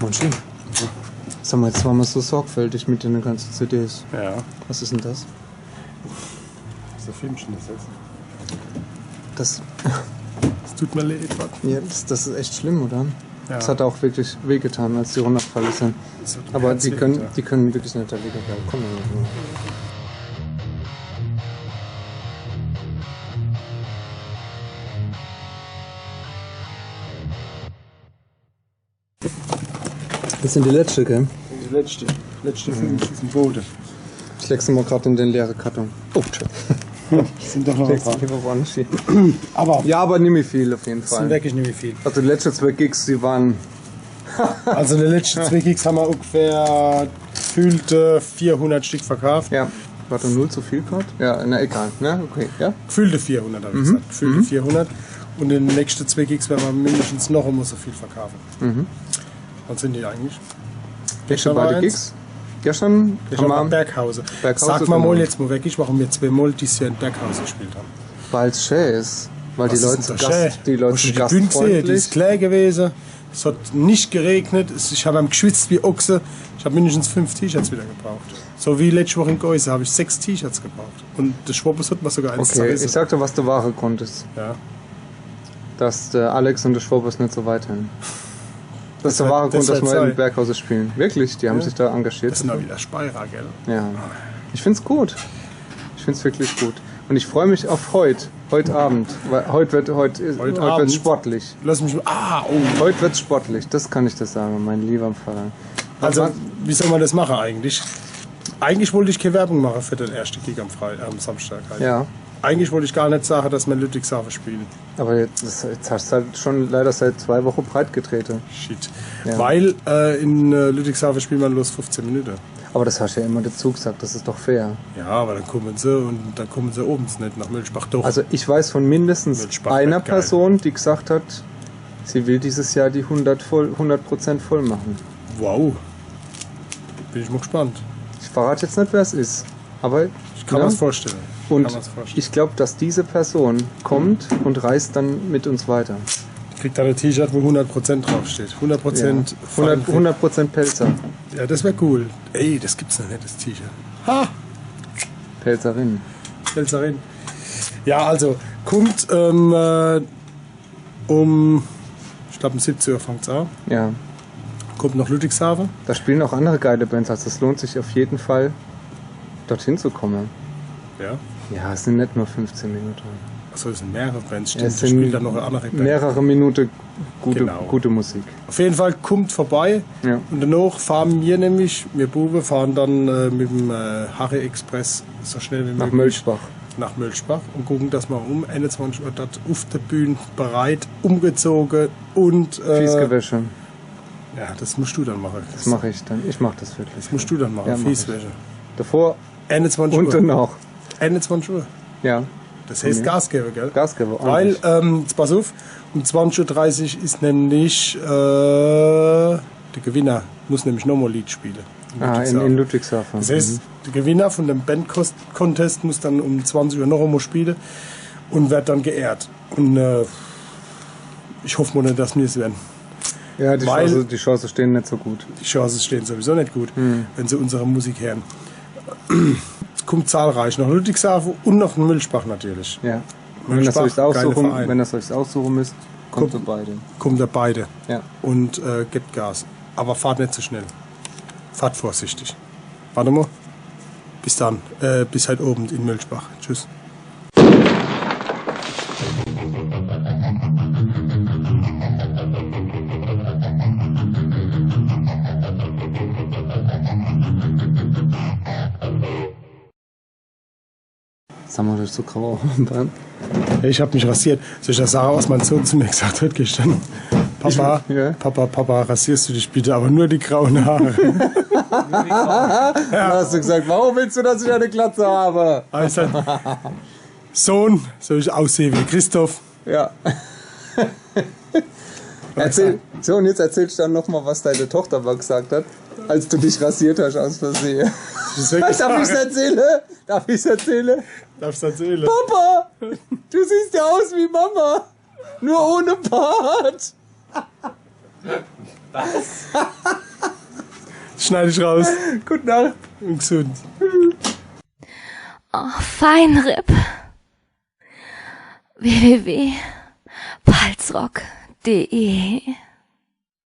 Mann, sag mal, jetzt waren wir so sorgfältig mit den ganzen CDs. Ja. Was ist denn das? Das ist ein Filmchen, das jetzt. Das, Das tut mir leid, was? ja, das ist echt schlimm, oder? Ja. Das hat auch wirklich wehgetan, als die runtergefallen sind. Aber die können wirklich nicht da liegen bleiben. Komm mal. Das sind die letzte, gell? Die letzte Film ist im Boden. Ich leg's mal gerade in den leeren Karton. Oh, tschüss. Sind doch noch ein paar. Aber Ja, aber nicht mehr viel auf jeden das sind Fall. wirklich nicht mehr viel. Also die letzten 2 Gigs, die waren... Also in den letzten 2 Gigs haben wir ungefähr gefühlte 400 Stück verkauft. Ja. War da 0 zu viel gerade? Ja, na egal. Ne? Okay, ja. Gefühlte 400 habe ich gesagt. Gefühlte 400. Und in den nächsten 2 Gigs werden wir mindestens noch einmal so viel verkaufen. Wann sind die eigentlich? Gestern war beide eins. Gigs. Gestern Haben wir haben wir Berghause. Berghause, Sag mal genau. jetzt mal wirklich, warum wir 2 Mal dieses Jahr in Berghause gespielt haben. weil es schön ist. Weil Was die ist Leute, denn so schön? die Leute Hast du sind die Bühne gesehen? Die gastfreundlich. ist klar gewesen. Es hat nicht geregnet. Ich habe am geschwitzt wie Ochse. Ich habe mindestens 5 T-Shirts wieder gebraucht. So wie letzte Woche in Geuse habe ich 6 T-Shirts gebraucht. Und der Schwabbes hat mir sogar eins Okay, ich sag dir, was der wahre Grund ist. Ja. Dass der Alex und der Schwabers nicht so weiterhin. Das ist der wahre Grund, dass wir im Berghause spielen. Wirklich, die haben sich da engagiert. Das sind auch wieder Speyerer, gell? Ja. Ich find's gut. Ich find's wirklich gut. Und ich freue mich auf heute Abend. Weil heute wird's sportlich. Lass mich mal. Heute wird's sportlich, das kann ich dir sagen, mein lieber Vater. Also, wie soll man das machen eigentlich? Eigentlich wollte ich keine Werbung machen für den ersten Gig am Samstag. Halt. Ja, Eigentlich wollte ich gar nicht sagen, dass wir in Ludwigshafen spielen. aber jetzt hast du halt schon leider seit 2 Wochen breit getreten. Shit. Ja. Weil in Ludwigshafen spielen wir bloß 15 Minuten. Aber das hast du ja immer dazu gesagt, das ist doch fair. Ja, aber dann kommen sie oben nicht nach Mülchbach doch. Also ich weiß von mindestens Mülchbach einer wird geil. Person, die gesagt hat, sie will dieses Jahr die 100% voll machen. Wow. Bin ich mal gespannt. Ich verrate jetzt nicht, wer es ist, aber Ich kann mir das vorstellen. Und Kann man's vorstellen. ich glaube, dass diese Person kommt und reist dann mit uns weiter. Ich krieg da ein T-Shirt, wo 100% draufsteht. 100% Ja. 100% Pelzer. Ja, das wäre cool. Ey, das gibt's noch nicht, das T-Shirt. Ha! Pelzerin. Pelzerin. Ja, also, kommt ich glaube um 17 Uhr fängt es an. Ja. Kommt nach Ludwigshafen. Da spielen auch andere geile Bands, also es lohnt sich auf jeden Fall, dorthin zu kommen. Ja. Ja, es sind nicht nur 15 Minuten. Achso, es sind mehrere Bands. Ja, Stimmt, es da sind spielt dann noch eine andere Band. mehrere Minuten Genau. gute Musik. Auf jeden Fall kommt vorbei. Ja. Und danach fahren wir Buben, fahren dann mit dem Harry Express so schnell wie möglich Nach Mölschbach. nach Mölschbach und gucken, dass wir um 21 Uhr dort auf der Bühne bereit, umgezogen und... Fiesgewäsche. Ja, das musst du dann machen. Das mache ich dann. Ich mache das wirklich. Das musst du dann machen, Ja, mach Fieswäsche. Davor 21 und Uhr. danach. 21 Uhr. Ja. Das heißt Okay. Gas geben, gell? Gasgeber. Weil, jetzt pass auf, um 20.30 Uhr ist nämlich der Gewinner, muss nämlich nochmal Lied spielen. in Ludwigshafen. Das heißt, der Gewinner von dem Band-Contest muss dann um 20 Uhr noch einmal spielen und wird dann geehrt. Und ich hoffe mal nicht, dass wir es werden. Ja, weil- die Chancen stehen nicht so gut. Die Chancen stehen sowieso nicht gut, wenn sie unsere Musik hören. Es kommt zahlreich nach Ludwigshafen und nach Mülchbach natürlich. Ja. Wenn Mülchbach, ihr geile Verein. euch aussuchen müsst, kommt ihr beide. Kommt da beide Ja. und gebt Gas. Aber fahrt nicht zu schnell. Fahrt vorsichtig. Warte mal. Bis dann. Bis halt oben in Mülchbach. Tschüss. Sag mal, das ist so grau. Hey, ich habe mich rasiert. Soll ich das sagen, was mein Sohn zu mir gesagt hat gestern? Papa, Ja. Papa, rasierst du dich bitte, aber nur die grauen Haare. Ja. Hast du gesagt, warum willst du, dass ich eine Glatze habe? Also, Sohn, soll ich aussehen wie Christoph? Ja. So, und jetzt erzählst du dann nochmal, was deine Tochter mal gesagt hat, als du dich rasiert hast aus Versehen. Darf ich's erzählen? Darf ich's erzählen? Darfst du erzählen? Papa, du siehst ja aus wie Mama, nur ohne Bart. Was? Schneide ich raus. Gute Nacht. Und gesund. Oh, Feinripp. www.palzrock.de